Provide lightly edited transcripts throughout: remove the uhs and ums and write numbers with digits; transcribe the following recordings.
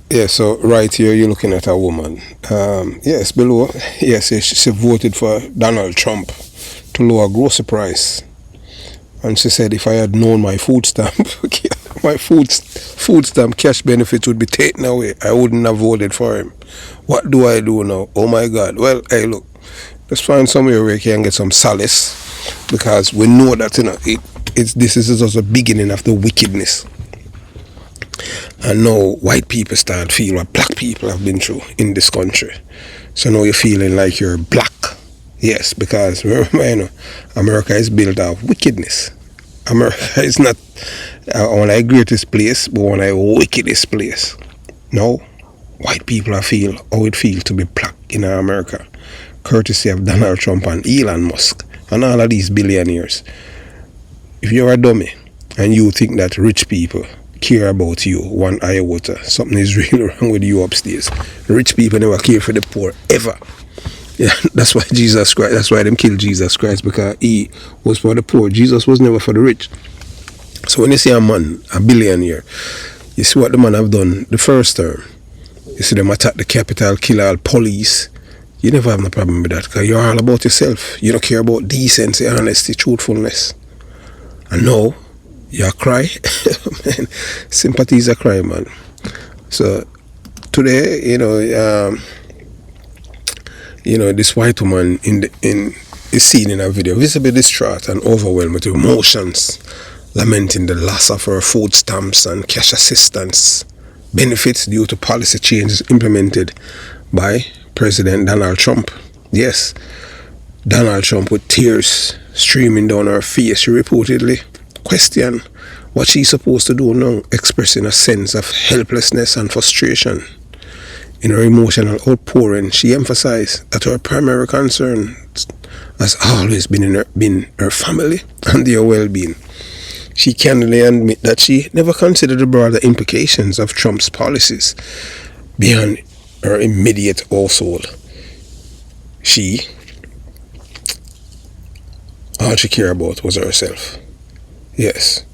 Yeah, so right here you're looking at a woman. Yes, below, yes, she voted for Donald Trump to lower grocery price. And she said if I had known my food stamp, my food stamp cash benefits would be taken away, I wouldn't have voted for him. What do I do now? Oh my God. Well, hey, look, let's find somewhere where we can get some solace because we know that this is just the beginning of the wickedness. And now white people start feel what black people have been through in this country. So now you're feeling like you're black. Yes, because remember, America is built of wickedness. America is not one of the greatest place, but one of the wickedest place. Now, white people feel how it feels to be black in America, courtesy of Donald Trump and Elon Musk and all of these billionaires. If you're a dummy and you think that rich people care about you one iota, something is really wrong with you upstairs. Rich people never care for the poor ever. Yeah, that's why Jesus Christ, that's why them killed Jesus Christ, because he was for the poor. Jesus was never for the rich. So when you see a man, a billionaire, you see what the man have done the first term. You see them attack the Capitol, kill all police. You never have no problem with that because you're all about yourself. You don't care about decency, honesty, truthfulness. And now, you cry. Man, sympathy is a cry, man. So today, this white woman is seen in a video, visibly distraught and overwhelmed with emotions, lamenting the loss of her food stamps and cash assistance benefits due to policy changes implemented by President Donald Trump. Yes, Donald Trump with tears streaming down her face. She reportedly questioned what she's supposed to do now, expressing a sense of helplessness and frustration. In her emotional outpouring, she emphasized that her primary concern has always been her family and their well-being. She candidly admitted that she never considered the broader implications of Trump's policies beyond her immediate household. All she cared about was herself. Yes,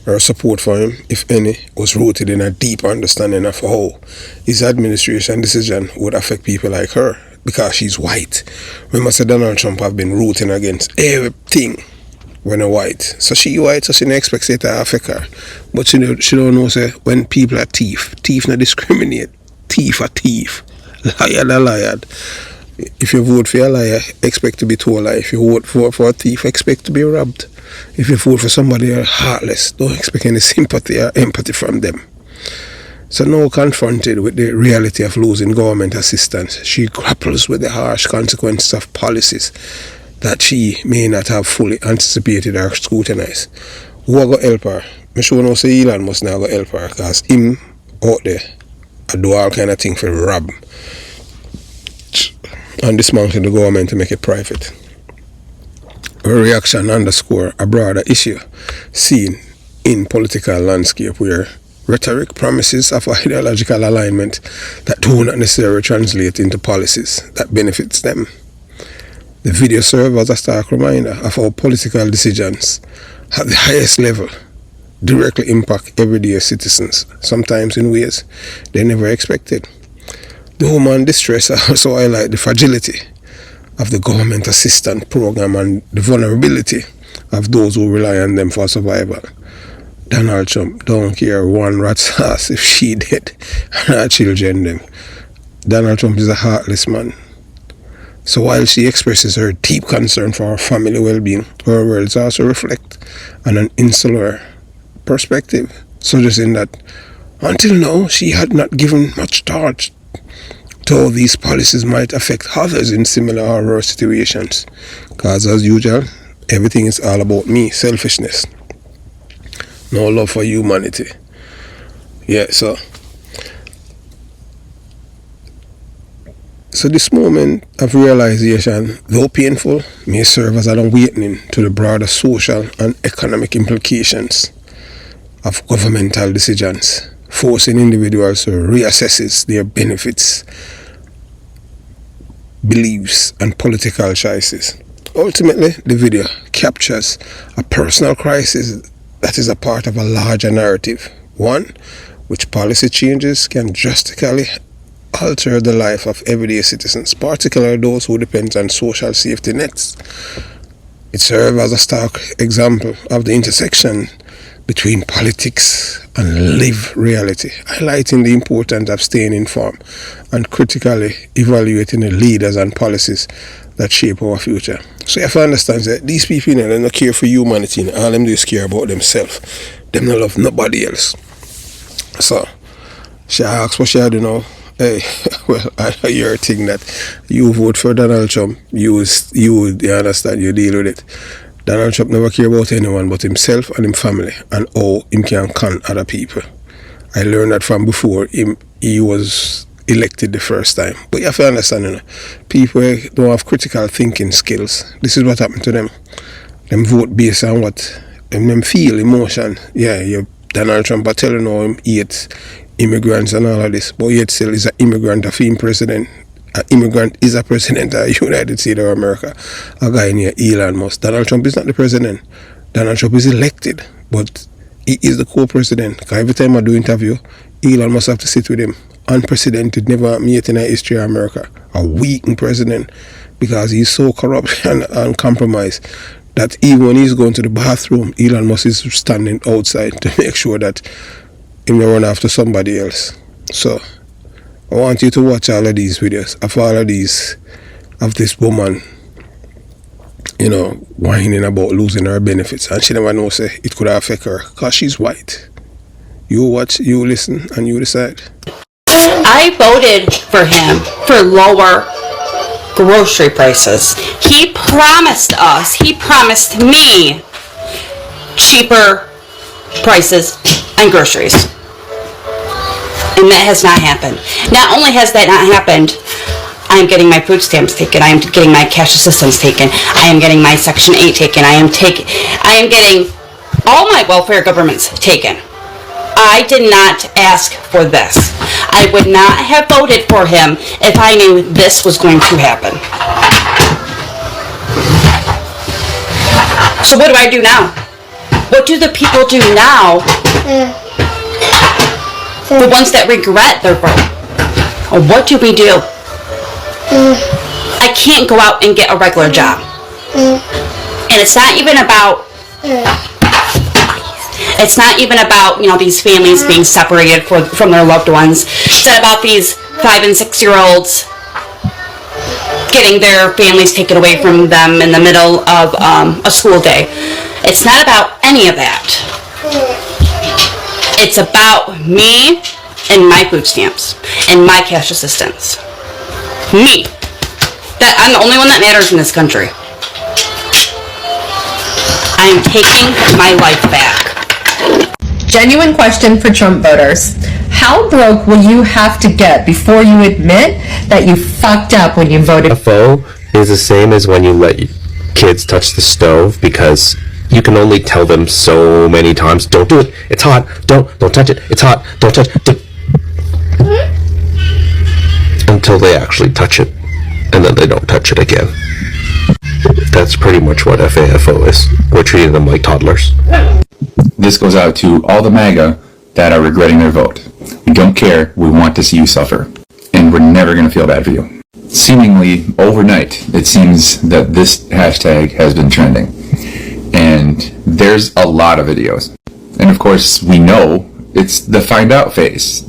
her support for him, if any, was rooted in a deep understanding of how his administration decision would affect people like her, because she's white. Remember, Donald Trump have been rooting against everything when a white. So she white, so she don't expect it to affect her. But she don't know, say, when people are thief not discriminate. Thief are thief. Liar are liar. If you vote for a liar, expect to be told a lie. If you vote for a thief, expect to be robbed. If you vote for somebody who are heartless, don't expect any sympathy or empathy from them. So now confronted with the reality of losing government assistance, she grapples with the harsh consequences of policies that she may not have fully anticipated or scrutinized. Who are going to help her? I'm sure no say Elon must not go help her, because him out there I do all kind of things for rob and dismantle the government to make it private. Her reaction underscore a broader issue seen in political landscape where rhetoric promises of ideological alignment that do not necessarily translate into policies that benefits them. The video serves as a stark reminder of how political decisions at the highest level directly impact everyday citizens, sometimes in ways they never expected. The human distress also highlights the fragility of the government assistance program and the vulnerability of those who rely on them for survival. Donald Trump don't care one rat's ass if she dead and her children them. Donald Trump is a heartless man. So while she expresses her deep concern for her family well-being, her words also reflect on an insular perspective, suggesting that until now she had not given much thought to how these policies might affect others in similar or worse situations. Because as usual, everything is all about me, selfishness. No love for humanity. Yeah, so this moment of realization, though painful, may serve as an awakening to the broader social and economic implications of governmental decisions, forcing individuals to reassess their benefits, beliefs, and political choices. Ultimately, the video captures a personal crisis that is a part of a larger narrative, one which policy changes can drastically alter the life of everyday citizens, particularly those who depend on social safety nets. It serves as a stark example of the intersection between politics and lived reality, highlighting the importance of staying informed and critically evaluating the leaders and policies that shape our future. So you have to understand that these people, they don't care for humanity, all them do is care about themselves. Them don't love nobody else. So she asks what she do now. Hey, well, I know your thing that you vote for Donald Trump. You understand, you deal with it. Donald Trump never care about anyone but himself and his family and how him can con other people. I learned that from before he was elected the first time. But you have to understand, people don't have critical thinking skills. This is what happened to them. Them vote based on what them feel, emotion. Yeah, Donald Trump are telling how him hate immigrants and all of this, but yet still is an immigrant, a film president. An immigrant is a president of the United States of America. A guy near Elon Musk. Donald Trump is not the president. Donald Trump is elected, but he is the co-president. Because every time I do interview, Elon Musk have to sit with him. Unprecedented, never met in the history of America. A weakened president, because he's so corrupt and compromised that even when he's going to the bathroom, Elon Musk is standing outside to make sure that he may run after somebody else. So I want you to watch all of these videos of all of these, of this woman, whining about losing her benefits, and she never knows it could affect her because she's white. You watch, you listen, and you decide. I voted for him for lower grocery prices. He promised me cheaper prices on groceries. And that has not happened. Not only has that not happened, I am getting my food stamps taken. I am getting my cash assistance taken. I am getting my Section 8 taken. I am getting all my welfare governments taken. I did not ask for this. I would not have voted for him if I knew this was going to happen. So what do I do now? What do the people do now? The ones that regret their vote. Or what do we do? I can't go out and get a regular job. And it's not even about these families being separated from their loved ones. It's not about these 5 and 6 year olds getting their families taken away from them in the middle of a school day. It's not about any of that. It's about me and my food stamps and my cash assistance. Me. I'm the only one that matters in this country. I am taking my life back. Genuine question for Trump voters. How broke will you have to get before you admit that you fucked up when you voted? FO is the same as when you let kids touch the stove, because you can only tell them so many times, don't do it, it's hot, don't touch it, it's hot, don't touch it, until they actually touch it, and then they don't touch it again. That's pretty much what FAFO is. We're treating them like toddlers. This goes out to all the MAGA that are regretting their vote. We don't care, we want to see you suffer, and we're never going to feel bad for you. Seemingly overnight, it seems that this hashtag has been trending. And there's a lot of videos. And of course, we know it's the find out phase.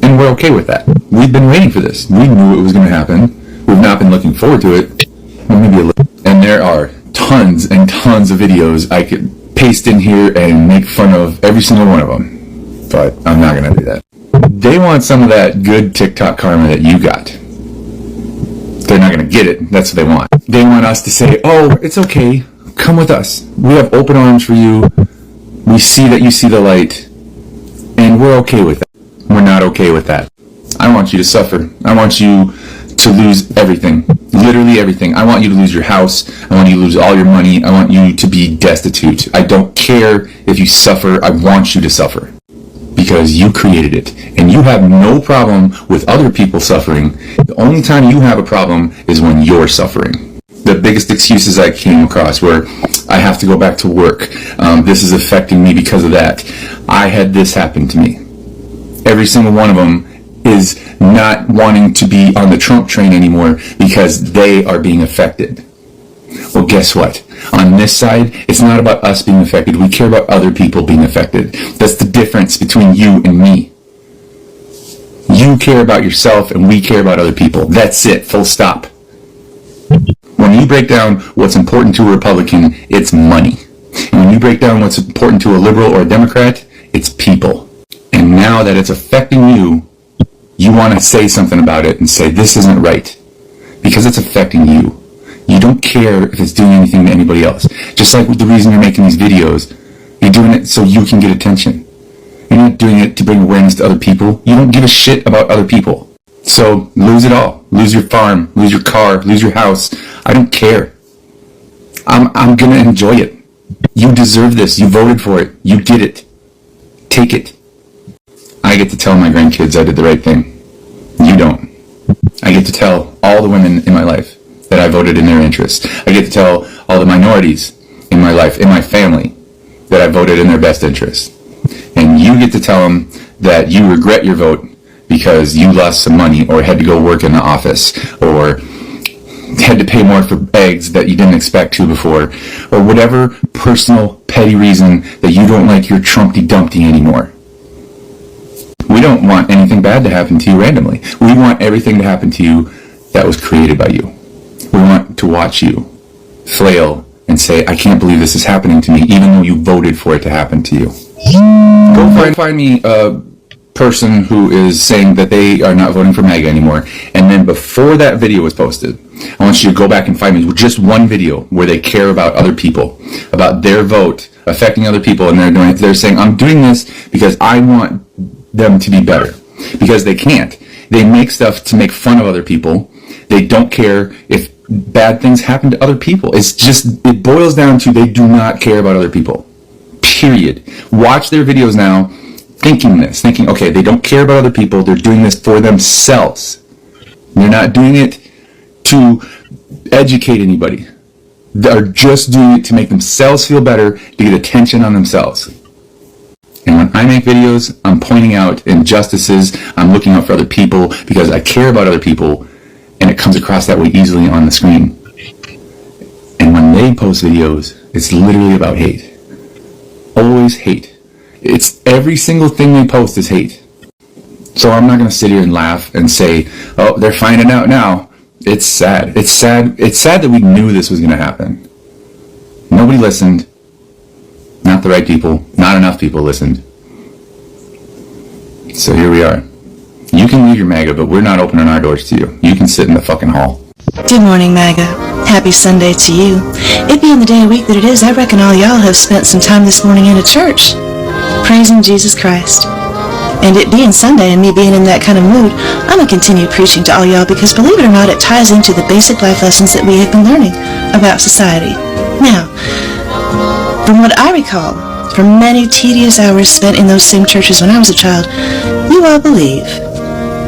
And we're okay with that. We've been waiting for this. We knew it was going to happen. We've not been looking forward to it. Well, maybe a little. And there are tons and tons of videos I could paste in here and make fun of every single one of them. But I'm not going to do that. They want some of that good TikTok karma that you got. They're not going to get it. That's what they want. They want us to say, oh, it's okay. Come with us. We have open arms for you. We see that you see the light. And we're okay with that. We're not okay with that. I want you to suffer. I want you to lose everything. Literally everything. I want you to lose your house. I want you to lose all your money. I want you to be destitute. I don't care if you suffer. I want you to suffer. Because you created it. And you have no problem with other people suffering. The only time you have a problem is when you're suffering. The biggest excuses I came across were, I have to go back to work. This is affecting me because of that. I had this happen to me. every single one of them is not wanting to be on the Trump train anymore because they are being affected. Well, guess what? On this side, it's not about us being affected. We care about other people being affected. That's the difference between you and me. You care about yourself and we care about other people. That's it. Full stop. When you break down what's important to a Republican, it's money. And when you break down what's important to a liberal or a Democrat, it's people. And now that it's affecting you, you want to say something about it and say, this isn't right. Because it's affecting you. You don't care if it's doing anything to anybody else. Just like the reason you're making these videos, you're doing it so you can get attention. You're not doing it to bring awareness to other people. You don't give a shit about other people. So lose it all. Lose your farm, lose your car, lose your house. I don't care. I'm going to enjoy it. You deserve this. You voted for it. You did it. Take it. I get to tell my grandkids I did the right thing. You don't. I get to tell all the women in my life that I voted in their interest. I get to tell all the minorities in my life, in my family, that I voted in their best interest. And you get to tell them that you regret your vote because you lost some money or had to go work in the office or had to pay more for eggs that you didn't expect to before, or whatever personal petty reason that you don't like your Trumpty Dumpty anymore. We don't want anything bad to happen to you randomly. We want everything to happen to you that was created by you. We want to watch you flail and say, I can't believe this is happening to me, even though you voted for it to happen to you. Go find me a person who is saying that they are not voting for MAGA anymore, and then before that video was posted, I want you to go back and find me with just one video where they care about other people, about their vote affecting other people, and they're saying, I'm doing this because I want them to be better. Because they can't. They make stuff to make fun of other people. They don't care if bad things happen to other people. It boils down to they do not care about other people. Period. Watch their videos now thinking, okay, they don't care about other people. They're doing this for themselves. They're not doing it to educate anybody. They're just doing it to make themselves feel better, to get attention on themselves. And when I make videos, I'm pointing out injustices, I'm looking out for other people because I care about other people, and it comes across that way easily on the screen. And when they post videos, it's literally about hate. Always hate. It's every single thing they post is hate. So I'm not going to sit here and laugh and say, oh, they're finding out now. It's sad. It's sad that we knew this was going to happen. Nobody listened. Not the right people. Not enough people listened. So here we are. You can leave your MAGA, but we're not opening our doors to you. You can sit in the fucking hall. Good morning, MAGA. Happy Sunday to you. It being the day of the week that it is, I reckon all y'all have spent some time this morning in a church, praising Jesus Christ. And it being Sunday and me being in that kind of mood, I'm going to continue preaching to all y'all because, believe it or not, it ties into the basic life lessons that we have been learning about society. Now, from what I recall, from many tedious hours spent in those same churches when I was a child, you all believe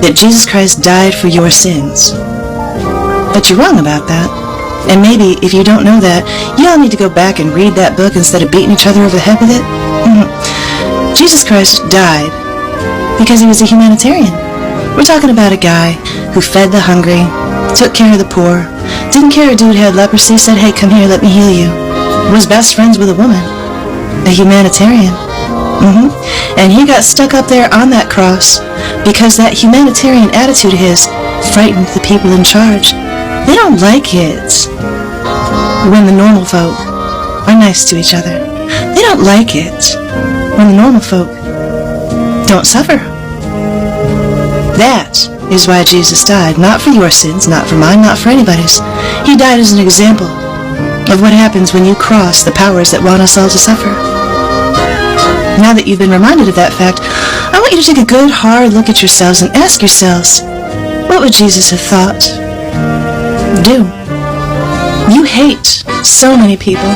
that Jesus Christ died for your sins. But you're wrong about that. And maybe, if you don't know that, you all need to go back and read that book instead of beating each other over the head with it. Jesus Christ died because he was a humanitarian. We're talking about a guy who fed the hungry, took care of the poor, didn't care a dude had leprosy, said, hey, come here, let me heal you. Was best friends with a woman. A humanitarian. And he got stuck up there on that cross because that humanitarian attitude of his frightened the people in charge. They don't like it when the normal folk are nice to each other. They don't like it when the normal folk don't suffer. That is why Jesus died. Not for your sins, not for mine, not for anybody's. He died as an example of what happens when you cross the powers that want us all to suffer. Now that you've been reminded of that fact, I want you to take a good hard look at yourselves and ask yourselves, what would Jesus have thought? Do. You hate so many people.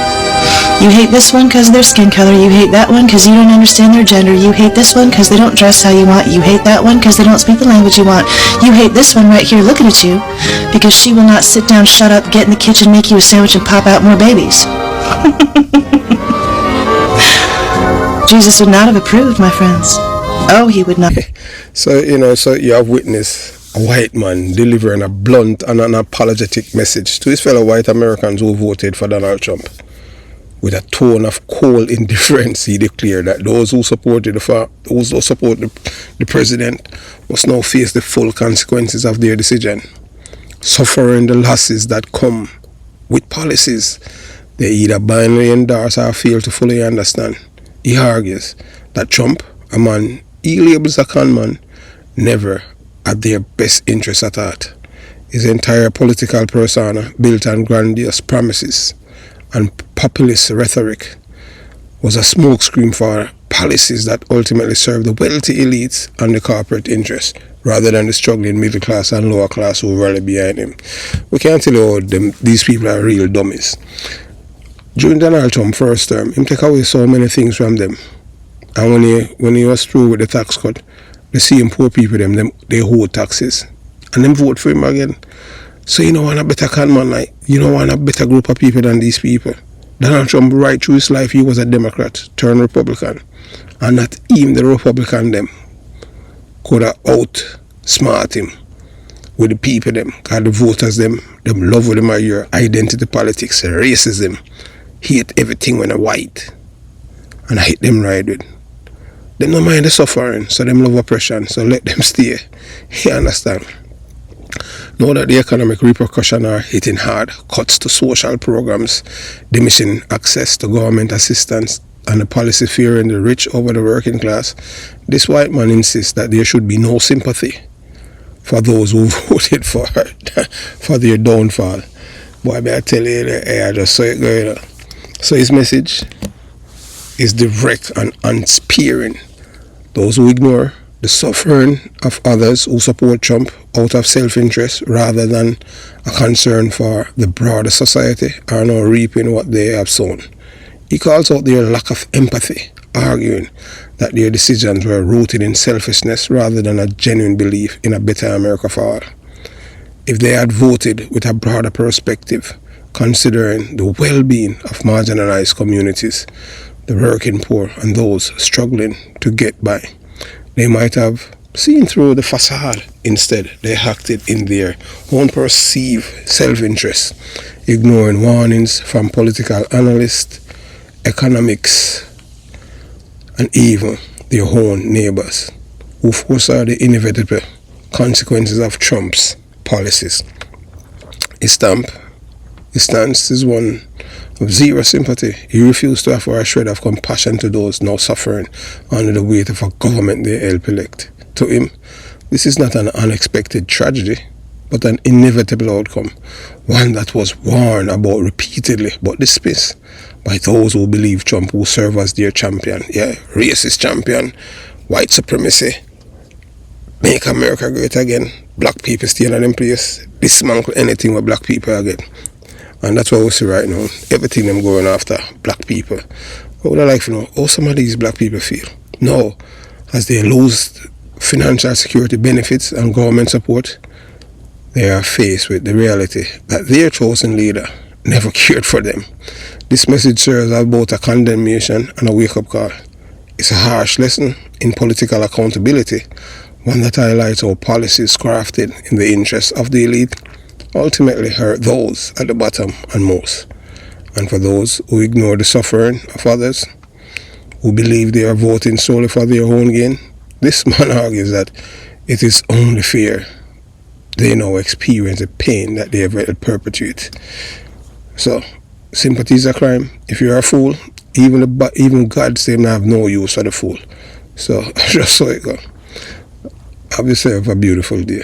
You hate this one because of their skin color. You hate that one because you don't understand their gender. You hate this one because they don't dress how you want. You hate that one because they don't speak the language you want. You hate this one right here looking at you because she will not sit down, shut up, get in the kitchen, make you a sandwich, and pop out more babies. Jesus would not have approved, my friends. Oh, he would not. So, so you have witnessed a white man delivering a blunt and unapologetic message to his fellow white Americans who voted for Donald Trump. With a tone of cold indifference, he declared that those who support the president must now face the full consequences of their decision, suffering the losses that come with policies they either blindly endorse or fail to fully understand. He argues that Trump, a man he labels a con man, never had their best interests at heart. His entire political persona, built on grandiose promises and populist rhetoric, was a smokescreen for policies that ultimately serve the wealthy elites and the corporate interests, rather than the struggling middle class and lower class who rally behind him. We can't tell you how these people are real dummies. During Donald Trump's first term, he took away so many things from them. And when he was through with the tax cut, the same poor people, they hold taxes. And them vote for him again. So you don't want a better con man, like, you don't want a better group of people than these people. Donald Trump, right through his life, he was a Democrat, turned Republican. And not even the Republican them could have outsmart him with the people them. Because the voters them love with them are your identity politics, racism, hate everything when they're white. And I hate them right with. They don't mind the suffering, so them love oppression, so let them stay. You understand? Know that the economic repercussions are hitting hard. Cuts to social programs, diminishing access to government assistance, and the policy favoring the rich over the working class. This white man insists that there should be no sympathy for those who voted for their downfall. Boy, I tell you, I just saw it going on. So his message is direct and unsparing. Those who ignore the suffering of others who support Trump out of self-interest rather than a concern for the broader society are now reaping what they have sown. He calls out their lack of empathy, arguing that their decisions were rooted in selfishness rather than a genuine belief in a better America for all. If they had voted with a broader perspective, considering the well-being of marginalized communities, the working poor and those struggling to get by, they might have seen through the facade. Instead, they acted in their own perceived self-interest, ignoring warnings from political analysts, economics, and even their own neighbors, who foresaw the inevitable consequences of Trump's policies. His stance is one of zero sympathy. He refused to offer a shred of compassion to those now suffering under the weight of a government they help elect. To him, this is not an unexpected tragedy, but an inevitable outcome, one that was warned about repeatedly but dismissed by those who believe Trump will serve as their champion. Yeah, racist champion, white supremacy, make America great again, black people stay in them place, dismantle anything with black people again. And that's what we see right now. Everything them going after black people. What would I like to know? How some of these black people feel? No, as they lose financial security benefits and government support, they are faced with the reality that their chosen leader never cared for them. This message serves as both a condemnation and a wake-up call. It's a harsh lesson in political accountability, one that highlights how policies crafted in the interests of the elite ultimately hurt those at the bottom and most. And for those who ignore the suffering of others, who believe they are voting solely for their own gain, this man argues that it is only fair they now experience the pain that they have perpetuate. So, sympathy is a crime. If you're a fool, even God say have no use for the fool. So, just so it go. Have yourself a beautiful day.